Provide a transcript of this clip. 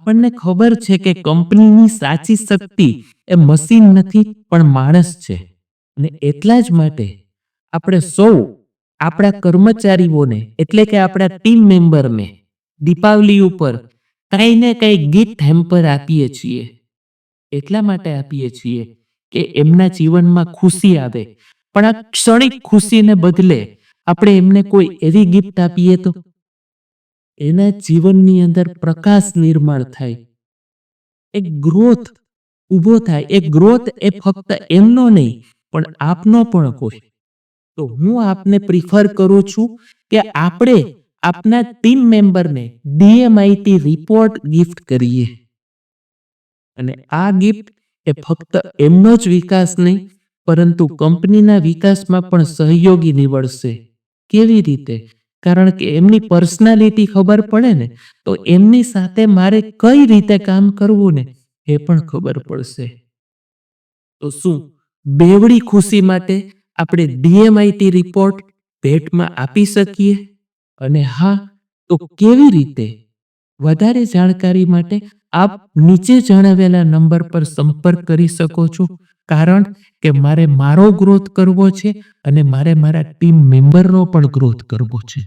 આપણને ખબર છે કે કંપનીની સાચી શક્તિ એ મશીન નથી પણ માણસ છે, અને એટલા જ માટે આપણે સૌ આપણા કર્મચારીઓને એટલે કે આપણા ટીમ મેમ્બરને દીપાવલી ઉપર કંઈ ને કંઈ ગિફ્ટ હેમ્પર આપીએ છીએ. એટલા માટે આપીએ છીએ કે એમના જીવનમાં ખુશી આવે, પણ આ ક્ષણિક ખુશીને બદલે આપણે એમને કોઈ એવી ગિફ્ટ આપીએ તો એના જીવનની અંદર પ્રકાશ નિર્માણ થાય, એક ગ્રોથ ઊભો થાય. એ ગ્રોથ એ ફક્ત એમનો નહીં પણ આપનો પણ હોય. તો હું આપને પ્રિફર કરું છું કે આપણે આપના ટીમ મેમ્બરને DMIT રિપોર્ટ ગિફ્ટ કરીએ, અને આ ગિફ્ટ એ ફક્ત એમનો જ વિકાસ નહીં પરંતુ કંપનીના વિકાસમાં પણ સહયોગી નીવડશે. કેવી રીતે? કારણ કે એમની પર્સનાલિટી ખબર પડે ને તો એમની સાથે મારે કઈ રીતે કામ કરવું ને એ પણ ખબર પડશે. તો શું બેવડી ખુશી માટે આપણે DMIT રિપોર્ટ ભેટમાં આપી શકીએ? અને હા, તો કેવી રીતે? વધારે જાણકારી માટે આપ નીચે જણાવેલા નંબર પર સંપર્ક કરી શકો છો, કારણ કે મારે મારો ગ્રોથ કરવો છે અને મારે મારા ટીમ મેમ્બરનો પણ ગ્રોથ કરવો છે.